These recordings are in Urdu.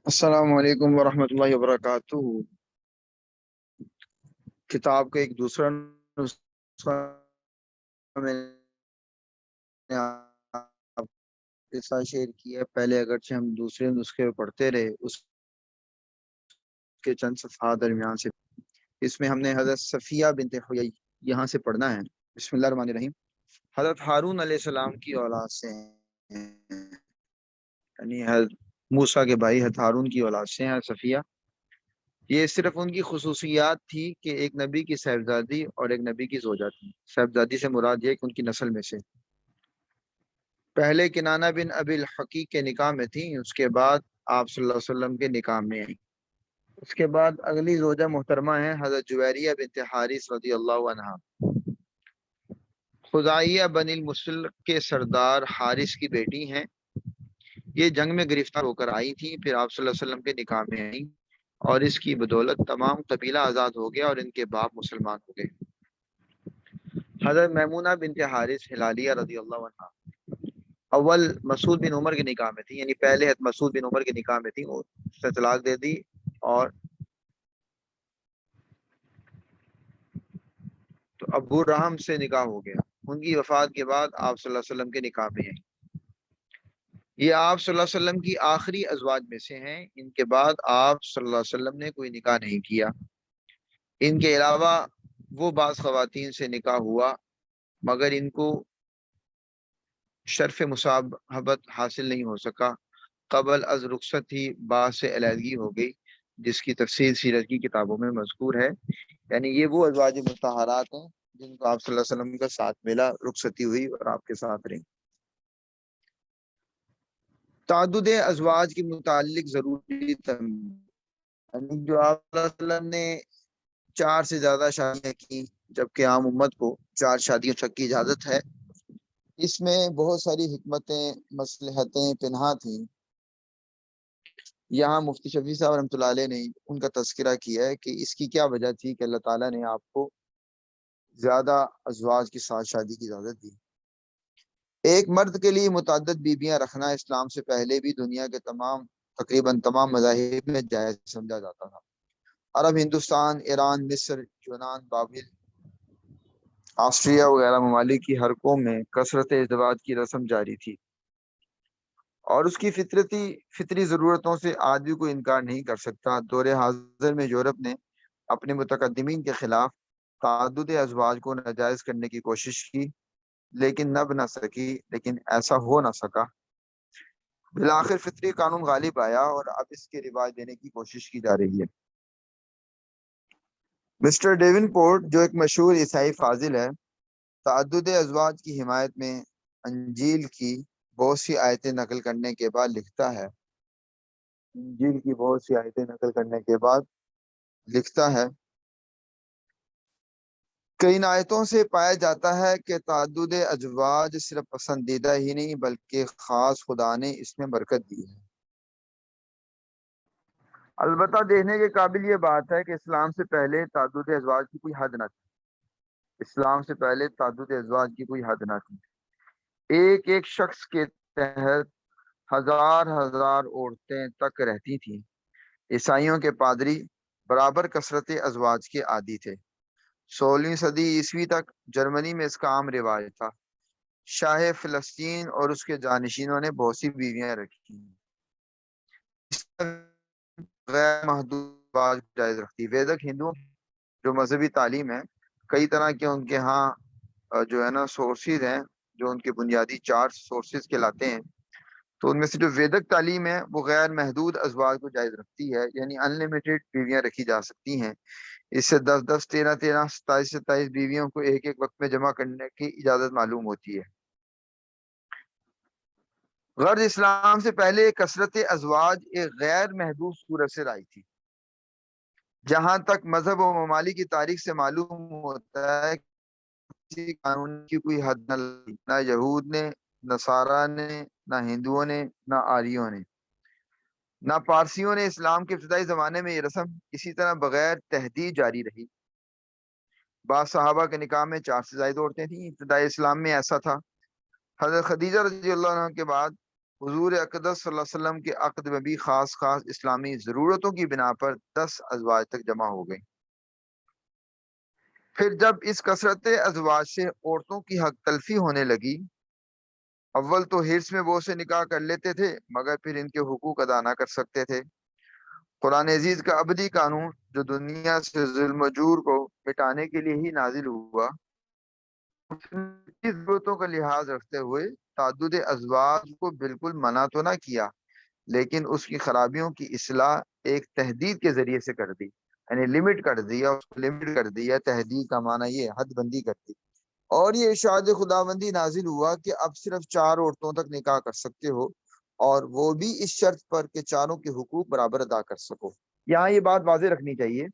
السلام علیکم ورحمۃ اللہ وبرکاتہ۔ کتاب کا ایک دوسرا نسخہ میں نے آپ کے ساتھ شیئر کیا ہے۔ پہلے اگرچہ ہم دوسرے نسخے میں پڑھتے رہے، اس کے چند صفحات درمیان سے اس میں ہم نے حضرت صفیہ بنت حیی یہاں سے پڑھنا ہے۔ بسم اللہ الرحمن الرحیم۔ حضرت ہارون علیہ السلام کی اولاد سے ہیں، یعنی حضرت موسیٰ کے بھائی حضرت ہارون کی اولاد سے ہیں حضرت صفیہ۔ یہ صرف ان کی خصوصیات تھی کہ ایک نبی کی صاحبزادی اور ایک نبی کی زوجہ تھی۔ صاحبزادی سے مراد یہ کہ ان کی نسل میں سے پہلے کنانہ بن ابی الحقیق کے نکاح میں تھی، اس کے بعد آپ صلی اللہ علیہ وسلم کے نکاح میں آئیں۔ اس کے بعد اگلی زوجہ محترمہ ہیں حضرت جویریہ بنت حارث رضی اللہ عنہا، خزاعیہ بن المسلق کے سردار حارث کی بیٹی ہیں۔ یہ جنگ میں گرفتار ہو کر آئی تھیں، پھر آپ صلی اللہ علیہ وسلم کے نکاح میں آئیں اور اس کی بدولت تمام قبیلہ آزاد ہو گیا اور ان کے باپ مسلمان ہو گئے۔ حضرت میمونہ بنت حارث ہلالیہ رضی اللہ عنہ اول مسعود بن عمر کے نکاح میں تھی، یعنی پہلے حضرت مسعود بن عمر کے نکاح میں تھی، اس نے طلاق دے دی اور تو ابو رحم سے نکاح ہو گیا۔ ان کی وفات کے بعد آپ صلی اللہ علیہ وسلم کے نکاح میں آئیں۔ یہ آپ صلی اللہ علیہ وسلم کی آخری ازواج میں سے ہیں، ان کے بعد آپ صلی اللہ علیہ وسلم نے کوئی نکاح نہیں کیا۔ ان کے علاوہ وہ بعض خواتین سے نکاح ہوا مگر ان کو شرف مصاحبت حاصل نہیں ہو سکا، قبل از رخصت ہی بعض سے علیحدگی ہو گئی، جس کی تفصیل سیرت کی کتابوں میں مذکور ہے۔ یعنی یہ وہ ازواج مطہرات ہیں جن کو آپ صلی اللہ علیہ وسلم کا ساتھ ملا، رخصتی ہوئی اور آپ کے ساتھ رہی۔ تعدد ازواج کے متعلق ضروری یعنی جو آپ صلی اللہ علیہ وسلم نے 4 سے زیادہ شادیاں کی، جبکہ عام امت کو 4 شادیوں تک کی اجازت ہے، اس میں بہت ساری حکمتیں، مصلحتیں پنہاں تھیں۔ یہاں مفتی شفیع صاحب رحمۃ اللہ علیہ نے ان کا تذکرہ کیا ہے کہ اس کی کیا وجہ تھی کہ اللہ تعالیٰ نے آپ کو زیادہ ازواج کے ساتھ شادی کی اجازت دی۔ ایک مرد کے لیے متعدد بیویاں رکھنا اسلام سے پہلے بھی دنیا کے تقریباً تمام مذاہب میں جائز سمجھا جاتا تھا۔ عرب، ہندوستان، ایران، مصر، یونان، بابل، آسٹریا وغیرہ ممالک کی ہر قوم میں کثرت ازدواج کی رسم جاری تھی اور اس کی فطری ضرورتوں سے آدمی کو انکار نہیں کر سکتا۔ دور حاضر میں یورپ نے اپنے متقدمین کے خلاف تعدد ازواج کو ناجائز کرنے کی کوشش کی، لیکن نہ بنا سکی، لیکن ایسا ہو نہ سکا۔ بالآخر فطری قانون غالب آیا اور اب اس کے رواج دینے کی کوشش کی جا رہی ہے۔ مسٹر ڈیون پورٹ، جو ایک مشہور عیسائی فاضل ہے، تعدد ازواج کی حمایت میں انجیل کی بہت سی آیتیں نقل کرنے کے بعد لکھتا ہے کئی آیتوں سے پایا جاتا ہے کہ تعدد ازواج صرف پسندیدہ ہی نہیں بلکہ خاص خدا نے اس میں برکت دی ہے۔ البتہ دیکھنے کے قابل یہ بات ہے کہ اسلام سے پہلے تعدد ازواج کی کوئی حد نہ تھی۔ اسلام سے پہلے تعدد ازواج کی کوئی حد نہ تھی۔ ایک شخص کے تحت ہزار عورتیں تک رہتی تھیں۔ عیسائیوں کے پادری برابر کثرت ازواج کے عادی تھے۔ 16ویں صدی عیسوی تک جرمنی میں اس کا عام رواج تھا۔ شاہ فلسطین اور اس کے جانشینوں نے بہت سی بیویاں رکھی، غیر محدود ازواج جائز رکھتی۔ ویدک ہندو جو مذہبی تعلیم ہے، کئی طرح کے ان کے ہاں جو ہے نا سورسز ہیں، جو ان کے بنیادی 4 سورسز کہلاتے ہیں، تو ان میں سے جو ویدک تعلیم ہے وہ غیر محدود ازواج کو جائز رکھتی ہے، یعنی ان لمیٹڈ بیویاں رکھی جا سکتی ہیں۔ اس سے 10 13 27 بیویوں کو ایک وقت میں جمع کرنے کی اجازت معلوم ہوتی ہے۔ غرض اسلام سے پہلے کثرت ازواج ایک غیر محدود صورت سے آئی تھی۔ جہاں تک مذہب و ممالک کی تاریخ سے معلوم ہوتا ہے کسی قانون کی کوئی حد نہ یہود نے، نصارہ نے، نہ ہندوؤں نے، نہ آریوں نے، نہ پارسیوں نے۔ اسلام کے ابتدائی زمانے میں یہ رسم اسی طرح بغیر تحدید جاری رہی۔ بعض صحابہ کے نکاح میں 4 سے زائد عورتیں تھیں۔ ابتدائی اسلام میں ایسا تھا۔ حضرت خدیجہ رضی اللہ عنہ کے بعد حضور اقدس صلی اللہ علیہ وسلم کے عقد میں بھی خاص اسلامی ضرورتوں کی بنا پر 10 ازواج تک جمع ہو گئی۔ پھر جب اس کثرت ازواج سے عورتوں کی حق تلفی ہونے لگی، اول تو حرص میں وہ سے نکاح کر لیتے تھے مگر پھر ان کے حقوق ادا نہ کر سکتے تھے۔ قرآن عزیز کا ابدی قانون جو دنیا سے ظلم و جور کو مٹانے کے لیے ہی نازل ہوا، ضرورتوں کا لحاظ رکھتے ہوئے تعدد ازواج کو بالکل منع تو نہ کیا، لیکن اس کی خرابیوں کی اصلاح ایک تحدید کے ذریعے سے کر دی، یعنی لمٹ کر دیا، اس کو لمٹ کر دیا۔ تحدید کا معنی یہ حد بندی کر دی، اور یہ ارشاد خداوندی نازل ہوا کہ اب صرف 4 عورتوں تک نکاح کر سکتے ہو، اور وہ بھی اس شرط پر کہ چاروں کے حقوق برابر ادا کر سکو۔ یہاں یہ بات واضح رکھنی چاہیے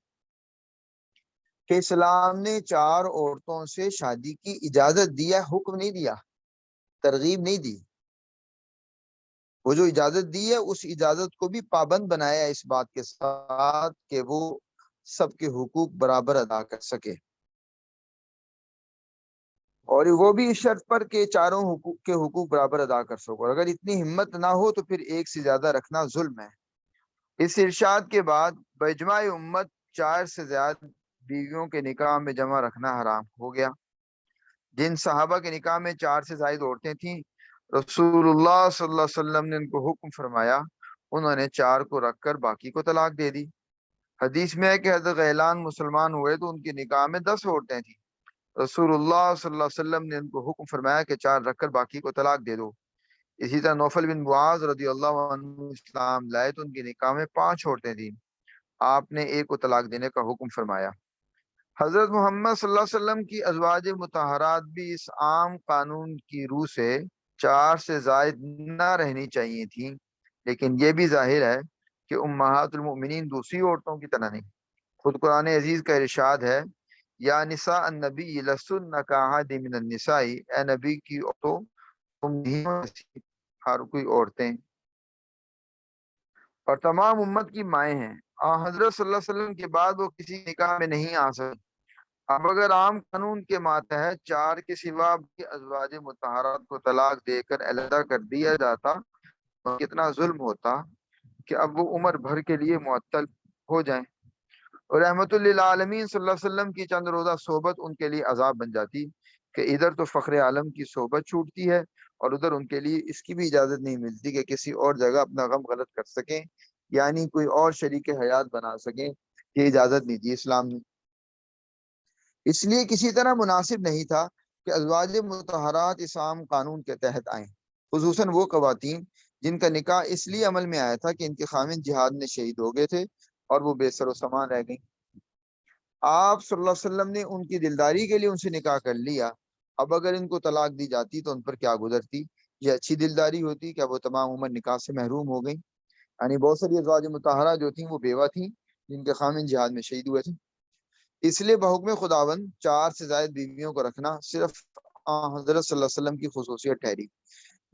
کہ اسلام نے 4 عورتوں سے شادی کی اجازت دیا، حکم نہیں دیا، ترغیب نہیں دی۔ وہ جو اجازت دی ہے اس اجازت کو بھی پابند بنایا اس بات کے ساتھ کہ وہ سب کے حقوق برابر ادا کر سکے، اور وہ بھی اس شرط پر کہ چاروں حقوق کے حقوق برابر ادا کر سکو۔ اگر اتنی ہمت نہ ہو تو پھر ایک سے زیادہ رکھنا ظلم ہے۔ اس ارشاد کے بعد باجماع امت 4 سے زیادہ بیویوں کے نکاح میں جمع رکھنا حرام ہو گیا۔ جن صحابہ کے نکاح میں 4 سے زائد عورتیں تھیں، رسول اللہ صلی اللہ علیہ وسلم نے ان کو حکم فرمایا، انہوں نے 4 کو رکھ کر باقی کو طلاق دے دی۔ حدیث میں ہے کہ حضرت غیلان مسلمان ہوئے تو ان کے نکاح میں 10 عورتیں تھیں، رسول اللہ صلی اللہ علیہ وسلم نے ان کو حکم فرمایا کہ 4 رکھ کر باقی کو طلاق دے دو۔ اسی طرح نوفل بن معاذ رضی اللہ عنہ اسلام لائے تو ان کے نکاح میں 5 عورتیں تھیں، آپ نے ایک کو طلاق دینے کا حکم فرمایا۔ حضرت محمد صلی اللہ علیہ وسلم کی ازواج مطہرات بھی اس عام قانون کی روح سے 4 سے زائد نہ رہنی چاہیے تھیں، لیکن یہ بھی ظاہر ہے کہ امہات المؤمنین دوسری عورتوں کی طرح نہیں۔ خود قرآن عزیز کا ارشاد ہے، یا نساء النبی لستن کاحد من النساء، اے نبی کی عورتوں تم نہیں ہو ہر کوئی عورتیں، اور تمام امت کی مائیں ہیں۔ حضرت صلی اللہ علیہ وسلم کے بعد وہ کسی نکاح میں نہیں آ سکتی۔ اب اگر عام قانون کے ماتحت 4 کے سوا بھی ازواج مطہرات کو طلاق دے کر علیحدہ کر دیا جاتا تو کتنا ظلم ہوتا کہ اب وہ عمر بھر کے لیے معطل ہو جائیں، اور رحمت للعالمین صلی اللہ علیہ وسلم کی چند روزہ صحبت ان کے لیے عذاب بن جاتی کہ ادھر تو فخر عالم کی صحبت چھوٹتی ہے اور ادھر ان کے لیے اس کی بھی اجازت نہیں ملتی کہ کسی اور جگہ اپنا غم غلط کر سکیں، یعنی کوئی اور شریک حیات بنا سکیں۔ یہ اجازت نہیں دی اسلام نے، اس لیے کسی طرح مناسب نہیں تھا کہ ازواج مطہرات اس عام قانون کے تحت آئیں، خصوصاً وہ خواتین جن کا نکاح اس لیے عمل میں آیا تھا کہ ان کے خاوند جہاد میں شہید ہو گئے تھے اور وہ بے سر و سامان رہ گئیں۔ آپ صلی اللہ علیہ وسلم نے ان کی دلداری کے لیے ان سے نکاح کر لیا، اب اگر ان کو طلاق دی جاتی تو ان پر کیا گزرتی؟ یہ اچھی دلداری ہوتی کہ وہ تمام عمر نکاح سے محروم ہو گئیں۔ یعنی بہت ساری ازواج مطہرہ جو تھیں وہ بیوہ تھیں جن کے خاوند جہاد میں شہید ہوئے تھے، اس لیے بحکم خداوند 4 سے زائد بیویوں کو رکھنا صرف حضرت صلی اللہ علیہ وسلم کی خصوصیت ٹھہری۔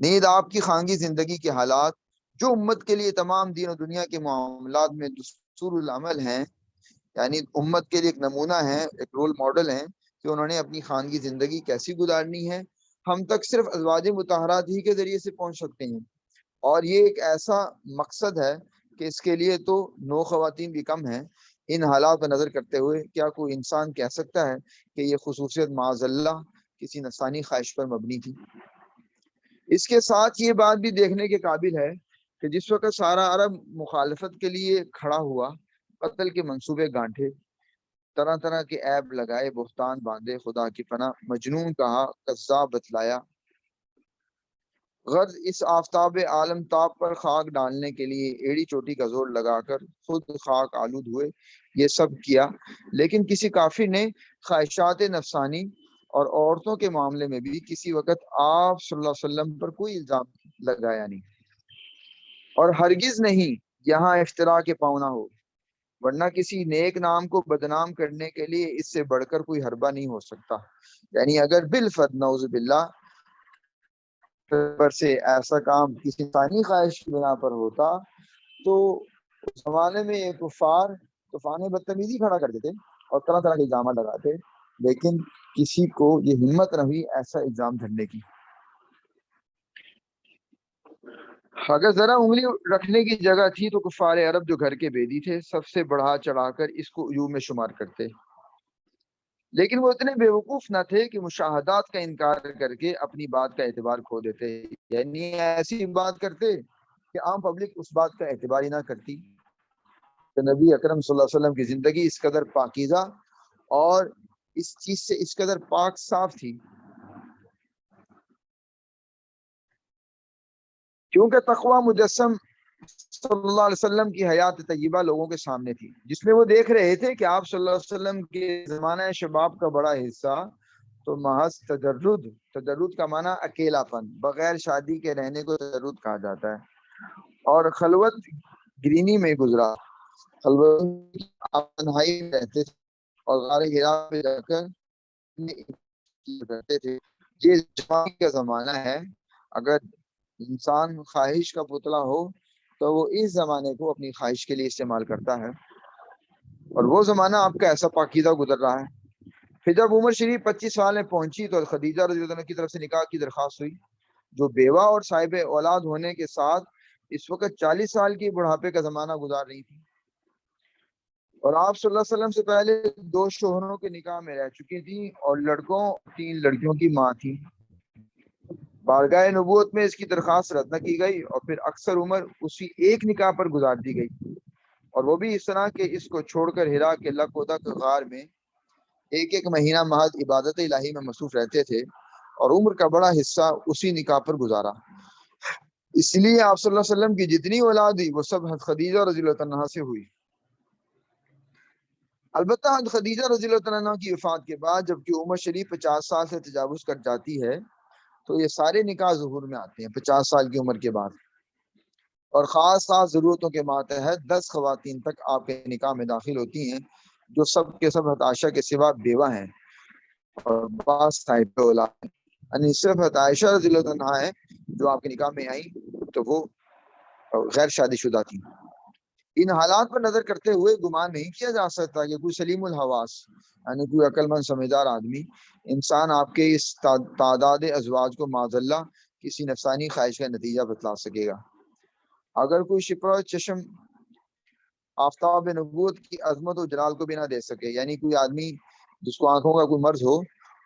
نیز آپ کی خانگی زندگی کے حالات جو امت کے لیے تمام دین و دنیا کے معاملات میں دستور العمل ہیں، یعنی امت کے لیے ایک نمونہ ہے، ایک رول ماڈل ہیں کہ انہوں نے اپنی خانگی زندگی کیسی گزارنی ہے، ہم تک صرف ازواج مطہرات ہی کے ذریعے سے پہنچ سکتے ہیں، اور یہ ایک ایسا مقصد ہے کہ اس کے لیے تو 9 خواتین بھی کم ہیں۔ ان حالات پر نظر کرتے ہوئے کیا کوئی انسان کہہ سکتا ہے کہ یہ خصوصیت معاذ اللہ کسی نفسانی خواہش پر مبنی تھی؟ اس کے ساتھ یہ بات بھی دیکھنے کے قابل ہے کہ جس وقت سارا عرب مخالفت کے لیے کھڑا ہوا، قتل کے منصوبے گانٹھے، طرح طرح کے عیب لگائے، بہتان باندھے، خدا کی پناہ مجنون کہا، قذاب بتلایا، غرض اس آفتاب عالم تاب پر خاک ڈالنے کے لیے ایڑی چوٹی کا زور لگا کر خود خاک آلود ہوئے، یہ سب کیا، لیکن کسی کافر نے خواہشات نفسانی اور عورتوں کے معاملے میں بھی کسی وقت آپ صلی اللہ علیہ وسلم پر کوئی الزام لگایا نہیں، اور ہرگز نہیں یہاں افتراء کے پاؤں نہ ہو، ورنہ کسی نیک نام کو بدنام کرنے کے لیے اس سے بڑھ کر کوئی حربہ نہیں ہو سکتا۔ یعنی اگر بالفرض نعوذ باللہ پر سے ایسا کام کسی انسانی خواہش کی بنا پر ہوتا تو اس زمانے میں یہ کفار طوفان بدتمیزی کھڑا کر دیتے اور طرح طرح کے الزامات لگاتے، لیکن کسی کو یہ ہمت نہ ہوئی ایسا الزام دھرنے کی۔ اگر ذرا انگلی رکھنے کی جگہ تھی تو کفار عرب جو گھر کے بیدی تھے سب سے بڑھا چڑھا کر اس کو عیوب میں شمار کرتے، لیکن وہ اتنے بیوقوف نہ تھے کہ مشاہدات کا انکار کر کے اپنی بات کا اعتبار کھو دیتے، یعنی ایسی بات کرتے کہ عام پبلک اس بات کا اعتبار ہی نہ کرتی کہ نبی اکرم صلی اللہ علیہ وسلم کی زندگی اس قدر پاکیزہ اور اس چیز سے اس قدر پاک صاف تھی، کیونکہ تقوی مجسم صلی اللہ علیہ وسلم کی حیات طیبہ لوگوں کے سامنے تھی، جس میں وہ دیکھ رہے تھے کہ آپ صلی اللہ علیہ وسلم کے زمانہ شباب کا بڑا حصہ تو محض تجرد کا معنی اکیلا پن، بغیر شادی کے رہنے کو تجرد کہا جاتا ہے، اور خلوت گرینی میں گزرا، خلوت تنہائی میں رہتے تھے اور غار حرا پہ جا کر کرتے تھے۔ یہ جوانی کا زمانہ ہے، اگر انسان خواہش کا پتلا ہو تو وہ اس زمانے کو اپنی خواہش کے لیے استعمال کرتا ہے، اور وہ زمانہ آپ کا ایسا پاکیزہ گزر رہا ہے۔ پھر جب عمر شریف 25 سال میں پہنچی تو خدیجہ رضی اللہ عنہ کی طرف سے نکاح کی درخواست ہوئی، جو بیوہ اور صاحب اولاد ہونے کے ساتھ اس وقت 40 سال کی بڑھاپے کا زمانہ گزار رہی تھی، اور آپ صلی اللہ علیہ وسلم سے پہلے 2 شوہروں کے نکاح میں رہ چکی تھی اور 3 لڑکیوں کی ماں تھی۔ بارگاہ نبوت میں اس کی درخواست رد نہ کی گئی اور پھر اکثر عمر اسی ایک نکاح پر گزار دی گئی، اور وہ بھی اس طرح کہ اس کو چھوڑ کر ہرا کے لک و دک غار میں ایک مہینہ محض عبادت الہی میں مصروف رہتے تھے، اور عمر کا بڑا حصہ اسی نکاح پر گزارا۔ اس لیے آپ صلی اللہ علیہ وسلم کی جتنی اولاد ہوئی وہ سب حضرت خدیجہ رضی اللہ عنہا سے ہوئی۔ البتہ حضرت خدیجہ رضی اللہ عنہا کی وفات کے بعد جبکہ عمر شریف 50 سال سے تجاوز کر جاتی ہے تو یہ سارے نکاح ظہور میں آتے ہیں 50 سال کی عمر کے بعد، اور خاص ضرورتوں کے ماتحت 10 خواتین تک آپ کے نکاح میں داخل ہوتی ہیں، جو سب کے سب عائشہ کے سوا بیوہ ہیں اور بعض صاحب اولاد ہیں، یعنی صرف عائشہ رضی اللہ عنہا ہے جو آپ کے نکاح میں آئی تو وہ غیر شادی شدہ تھی۔ ان حالات پر نظر کرتے ہوئے گمان نہیں کیا جا سکتا کہ کوئی سلیم الحواس یعنی کوئی عقل مند سمجھدار آدمی انسان آپ کے اس تعداد ازواج کو معاذ اللہ کسی نفسانی خواہش کا نتیجہ بتلا سکے گا۔ اگر کوئی شپرا چشم آفتاب نبوت کی عظمت و جلال کو بھی نہ دیکھ سکے، یعنی کوئی آدمی جس کو آنکھوں کا کوئی مرض ہو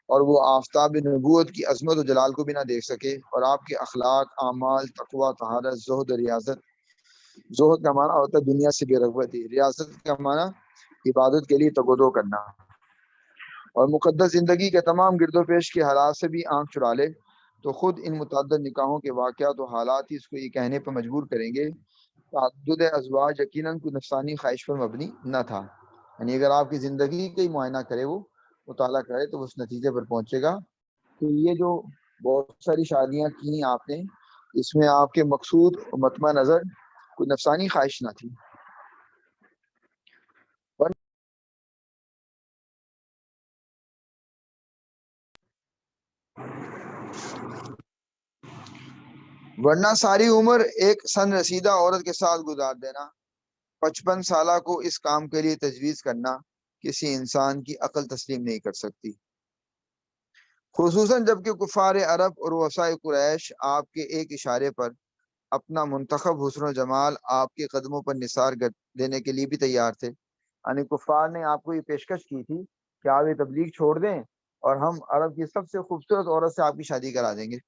اور وہ آفتاب نبوت کی عظمت و جلال کو بھی نہ دیکھ سکے، اور آپ کے اخلاق، اعمال، تقوی، طہارت، زہد و ریاضت، زہد کا معنی ہوتا ہے دنیا سے بے رغبتی، ریاضت کا معنی عبادت کے لیے تگودو کرنا، اور مقدس زندگی کے تمام گرد و پیش کے حالات سے بھی آنکھ چرا لے تو خود ان متعدد نکاحوں کے واقعات و حالات ہی اس کو یہ کہنے پر مجبور کریں گے تعدد ازواج یقیناً کوئی نفسانی خواہش پر مبنی نہ تھا، یعنی اگر آپ کی زندگی کا ہی معائنہ کرے، وہ مطالعہ کرے تو اس نتیجے پر پہنچے گا کہ یہ جو بہت ساری شادیاں کی آپ نے اس میں آپ کے مقصود و مطمع نظر کوئی نفسانی خواہش نہ تھی۔ ورنہ ساری عمر ایک سن رسیدہ عورت کے ساتھ گزار دینا، 55 سالہ کو اس کام کے لیے تجویز کرنا کسی انسان کی عقل تسلیم نہیں کر سکتی، خصوصاً جبکہ کفار عرب اور وسائے قریش آپ کے ایک اشارے پر اپنا منتخب حسن و جمال آپ کے قدموں پر نثار دینے کے لیے بھی تیار تھے، یعنی کفار نے آپ کو یہ پیشکش کی تھی کہ آپ یہ تبلیغ چھوڑ دیں اور ہم عرب کی سب سے خوبصورت عورت سے آپ کی شادی کرا دیں گے،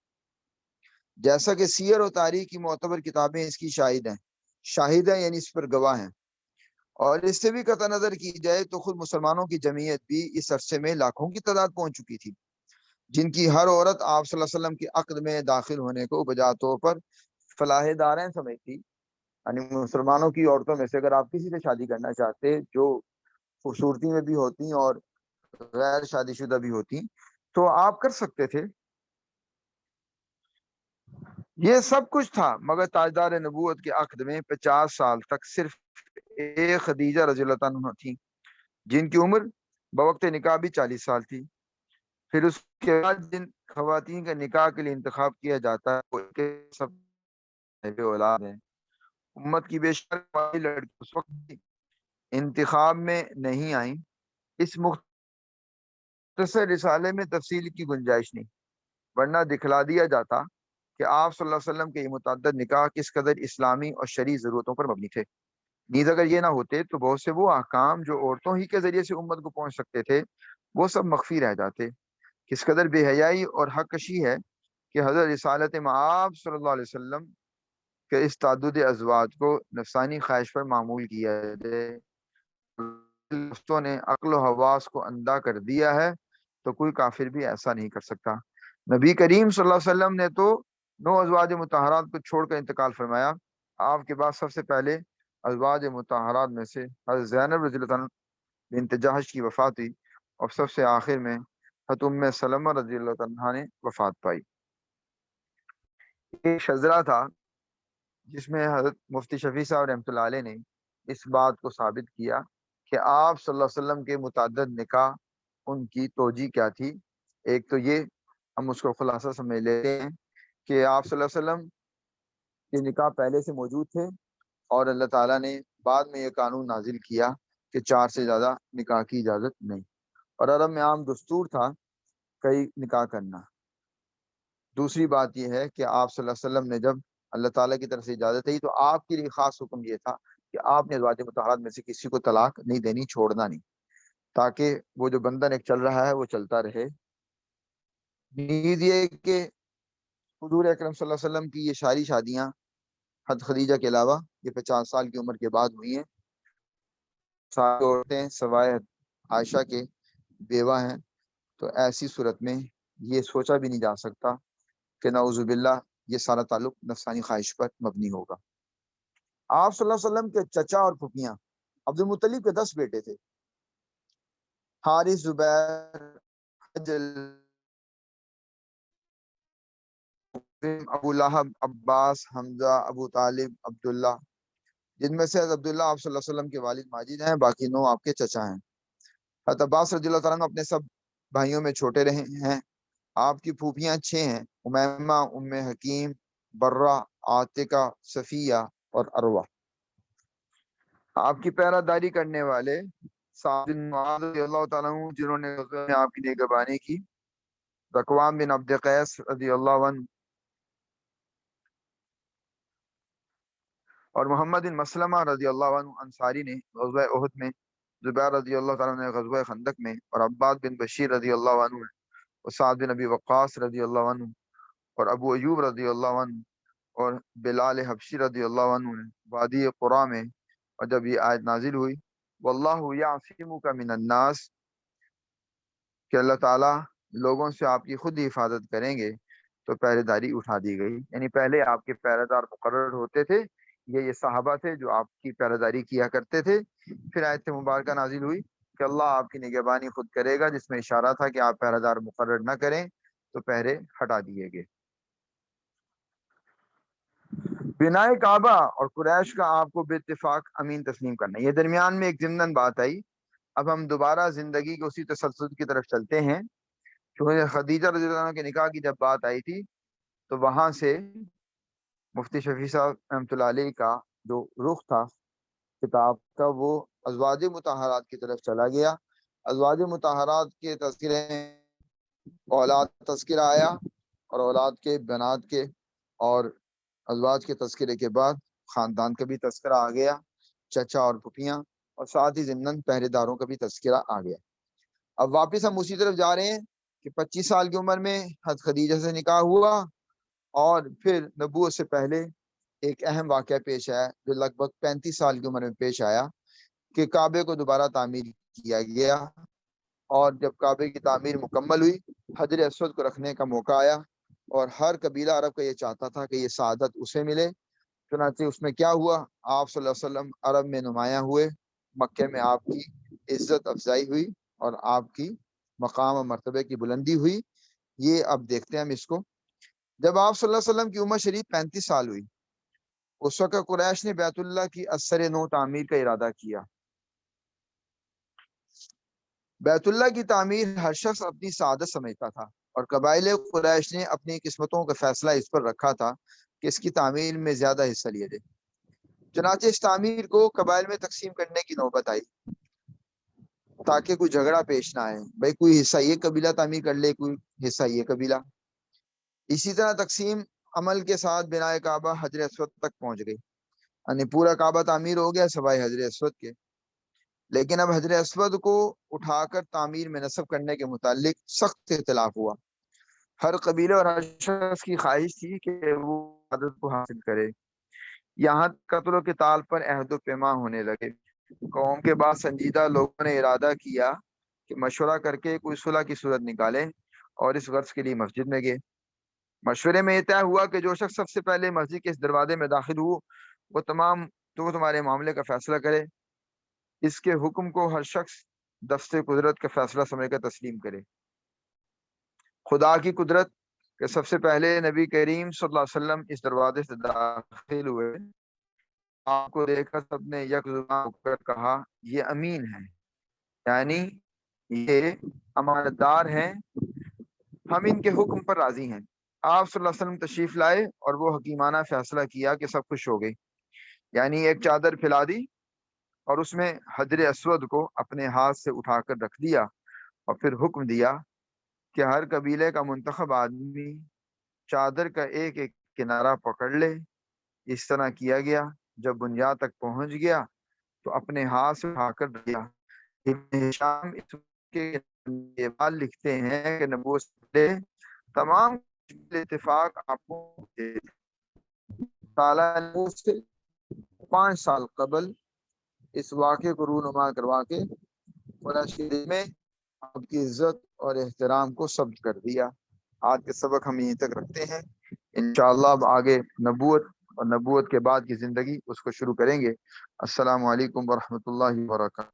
جیسا کہ سیر و تاریخ کی معتبر کتابیں اس کی شاہد ہیں یعنی اس پر گواہ ہیں، اور اس سے بھی قطع نظر کی جائے تو خود مسلمانوں کی جمعیت بھی اس عرصے میں لاکھوں کی تعداد پہنچ چکی تھی، جن کی ہر عورت آپ صلی اللہ علیہ وسلم کے عقد میں داخل ہونے کو بجا طور پر فلاح دارین سمجھتی، یعنی مسلمانوں کی عورتوں میں سے اگر آپ کسی سے شادی کرنا چاہتے جو خوبصورتی میں بھی ہوتی اور غیر شادی شدہ بھی ہوتی تو آپ کر سکتے تھے۔ یہ سب کچھ تھا مگر تاجدار نبوت کے عقد میں 50 سال تک صرف ایک خدیجہ رضی اللہ عنہ تھی، جن کی عمر بوقت نکاح بھی 40 سال تھی۔ پھر اس کے بعد جن خواتین کا نکاح کے لیے انتخاب کیا جاتا ہے وہ سب اولاد ہیں۔ امت کی بے شمار لڑکی اس وقت بھی انتخاب میں نہیں آئیں، اس مختصر رسالے میں تفصیل کی گنجائش نہیں، ورنہ دکھلا دیا جاتا کہ آپ صلی اللہ علیہ وسلم کے یہ متعدد نکاح کس قدر اسلامی اور شرعی ضرورتوں پر مبنی تھے۔ نیز اگر یہ نہ ہوتے تو بہت سے وہ احکام جو عورتوں ہی کے ذریعے سے امت کو پہنچ سکتے تھے وہ سب مخفی رہ جاتے۔ کس قدر بے حیائی اور حق کشی ہے کہ حضرت رسالت مآب صلی اللہ علیہ وسلم کے اس تعدد ازواج کو نفسانی خواہش پر معمول کیا جائے۔ دوستوں نے عقل و حواس کو اندھا کر دیا ہے تو کوئی کافر بھی ایسا نہیں کر سکتا۔ نبی کریم صلی اللہ علیہ وسلم نے تو 9 ازواج مطہرات کو چھوڑ کر انتقال فرمایا۔ آپ کے بعد سب سے پہلے ازواج مطہرات میں سے حضرت زینب رضی اللہ عنہ بنت جہش کی وفات ہوئی اور سب سے آخر میں حضرت ام سلمہ رضی اللہ عنہا نے وفات پائی۔ ایک شجرہ تھا جس میں حضرت مفتی شفیع صاحب رحمۃ اللہ علیہ نے اس بات کو ثابت کیا کہ آپ صلی اللہ علیہ وسلم کے متعدد نکاح ان کی توجہ کیا تھی۔ ایک تو یہ ہم اس کو خلاصہ سمجھ لیتے ہیں کہ آپ صلی اللہ علیہ وسلم کے نکاح پہلے سے موجود تھے اور اللہ تعالیٰ نے بعد میں یہ قانون نازل کیا کہ 4 سے زیادہ نکاح کی اجازت نہیں، اور عرب میں عام دستور تھا کئی نکاح کرنا۔ دوسری بات یہ ہے کہ آپ صلی اللہ علیہ وسلم نے جب اللہ تعالیٰ کی طرف سے اجازت دی تو آپ کے لیے خاص حکم یہ تھا کہ آپ نے ازواج مطہرات میں سے کسی کو طلاق نہیں دینی، چھوڑنا نہیں، تاکہ وہ جو بندھن ایک چل رہا ہے وہ چلتا رہے۔ نیز یہ کہ حضور اکرم صلی اللہ علیہ وسلم کی یہ ساری شادیاں حضرت خدیجہ کے علاوہ یہ 50 سال کی عمر کے بعد ہوئی ہیں۔ ساری عورتیں سوائے عائشہ کے بیوہ ہیں، تو ایسی صورت میں یہ سوچا بھی نہیں جا سکتا کہ نعوذ باللہ یہ سارا تعلق نفسانی خواہش پر مبنی ہوگا۔ آپ صلی اللہ علیہ وسلم کے چچا اور پھوپھیاں عبد المطلب کے 10 بیٹے تھے، حارث، زبیر، حجل، ابو لہب، عباس، حمزہ، ابو طالب، عبداللہ، جن میں سے عبداللہ آپ صلی اللہ علیہ وسلم کے والد ماجد ہیں، باقی 9 آپ کے چچا ہیں۔ حضرت عباس رضی اللہ تعالیٰ عنہ اپنے سب بھائیوں میں چھوٹے رہے ہیں۔ آپ کی پھوپھیاں 6 ہیں، امیمہ، ام حکیم، برہ، عاتقہ، صفیہ اور اروہ۔ آپ کی پیرا داری کرنے والے سعد بن معاذ رضی اللہ تعالیٰ عنہ جنہوں نے غزوہ میں آپ کی نگہبانی کی، ذکوان بن عبد قیس رضی اللہ عنہ اور محمد بن مسلمہ رضی اللہ عنہ انصاری نے غزوہ احد میں، زبیر رضی اللہ تعالیٰ عنہ نے غزوہ خندق میں، اور عباد بن بشیر رضی اللہ عنہ اور سعد بن ابی وقاص رضی اللہ عنہ اور ابو ایوب رضی اللہ عنہ اور بلال حبشی رضی اللہ عنہ نے وادی قرا میں، اور جب یہ آیت نازل ہوئی واللہ یعصمک من الناس کہ اللہ تعالیٰ لوگوں سے آپ کی خود ہی حفاظت کریں گے، تو پہرے داری اٹھا دی گئی۔ یعنی پہلے آپ کے پہرے دار مقرر ہوتے تھے، یہ صحابہ تھے جو آپ کی پہرے داری کیا کرتے تھے۔ پھر آیت مبارکہ نازل ہوئی کہ اللہ آپ کی نگہبانی خود کرے گا، جس میں اشارہ تھا کہ آپ پہرے دار مقرر نہ کریں تو پہرے ہٹا دیے گئے۔ بنائے کعبہ اور قریش کا آپ کو بے اتفاق امین تسلیم کرنا، یہ درمیان میں ایک ضمناً بات آئی۔ اب ہم دوبارہ زندگی کے اسی تسلسل کی طرف چلتے ہیں۔ کیونکہ خدیجہ رضی اللہ عنہ کے نکاح کی جب بات آئی تھی تو وہاں سے مفتی شفیع صاحب رحمۃ اللہ علیہ کا جو رخ تھا کتاب کا وہ ازواج مطہرات کی طرف چلا گیا۔ ازواج مطہرات کے تذکرے میں اولاد تذکرہ آیا اور اولاد کے بنات کے، اور ازواج کے تذکرے کے بعد خاندان کا بھی تذکرہ آ گیا، چچا اور پھوپھیاں، اور ساتھ ہی ضمناً پہرے داروں کا بھی تذکرہ آ گیا۔ اب واپس ہم اسی طرف جا رہے ہیں کہ 25 سال کی عمر میں حضرت خدیجہ سے نکاح ہوا، اور پھر نبوت سے پہلے ایک اہم واقعہ پیش آیا جو لگ بھگ 35 سال کی عمر میں پیش آیا کہ کعبے کو دوبارہ تعمیر کیا گیا، اور جب کعبے کی تعمیر مکمل ہوئی حجر اسود کو رکھنے کا موقع آیا، اور ہر قبیلہ عرب کا یہ چاہتا تھا کہ یہ سعادت اسے ملے۔ چنانچہ اس میں کیا ہوا، آپ صلی اللہ علیہ وسلم عرب میں نمایاں ہوئے، مکے میں آپ کی عزت افزائی ہوئی اور آپ کی مقام و مرتبے کی بلندی ہوئی۔ یہ اب دیکھتے ہیں ہم اس کو۔ جب آپ صلی اللہ علیہ وسلم کی عمر شریف 35 سال ہوئی، اس وقت قریش نے بیت اللہ کی اثر نو تعمیر کا ارادہ کیا۔ بیت اللہ کی تعمیر ہر شخص اپنی سعادت سمجھتا تھا، اور قبائل قریش نے اپنی قسمتوں کا فیصلہ اس پر رکھا تھا کہ اس کی تعمیر میں زیادہ حصہ لیے جائے۔ چنانچہ اس تعمیر کو قبائل میں تقسیم کرنے کی نوبت آئی تاکہ کوئی جھگڑا پیش نہ آئے، بھائی کوئی حصہ یہ قبیلہ تعمیر کر لے، کوئی حصہ یہ قبیلہ۔ اسی طرح تقسیم عمل کے ساتھ بنائے کعبہ حجر اسود تک پہنچ گئی، یعنی پورا کعبہ تعمیر ہو گیا سوائے حجر اسود کے۔ لیکن اب حجر اسود کو اٹھا کر تعمیر میں نصب کرنے کے متعلق سخت اختلاف ہوا۔ ہر قبیلے اور ہر شخص کی خواہش تھی کہ وہ عادت کو حاصل کرے، یہاں قتل و قتال پر عہد و پیما ہونے لگے۔ قوم کے بعد سنجیدہ لوگوں نے ارادہ کیا کہ مشورہ کر کے کوئی صلح کی صورت نکالیں، اور اس غرض کے لیے مسجد میں گئے۔ مشورے میں یہ طے ہوا کہ جو شخص سب سے پہلے مسجد کے اس دروازے میں داخل ہو وہ تمہارے معاملے کا فیصلہ کرے۔ اس کے حکم کو ہر شخص دست قدرت کا فیصلہ سمجھ کر تسلیم کرے۔ خدا کی قدرت کہ سب سے پہلے نبی کریم صلی اللہ علیہ وسلم اس دروازے سے داخل ہوئے۔ آپ کو دیکھ کر سب نے یک زبان ہو کر کہا یہ امین ہے، یعنی یہ امانت دار ہیں، ہم ان کے حکم پر راضی ہیں۔ آپ صلی اللہ علیہ وسلم تشریف لائے اور وہ حکیمانہ فیصلہ کیا کہ سب خوش ہو گئے، یعنی ایک چادر پھیلا دی اور اس میں حجر اسود کو اپنے ہاتھ سے اٹھا کر رکھ دیا، اور پھر حکم دیا کہ ہر قبیلے کا منتخب آدمی چادر کا ایک ایک کنارہ پکڑ لے۔ اس طرح کیا گیا۔ جب بنیاد تک پہنچ گیا تو اپنے ہاتھ سے اٹھا کر دیا۔ ابن ہشام اس کے بعد لکھتے ہیں کہ نبوت سے تمام اتفاق آپ کو نبوت سے 5 سال قبل اس واقعے کو رونما کروا کے قرآن شریف میں آپ کی عزت اور احترام کو ثبت کر دیا۔ آج کے سبق ہم یہیں تک رکھتے ہیں، انشاءاللہ اب آگے نبوت اور نبوت کے بعد کی زندگی اس کو شروع کریں گے۔ السلام علیکم ورحمۃ اللہ وبرکاتہ۔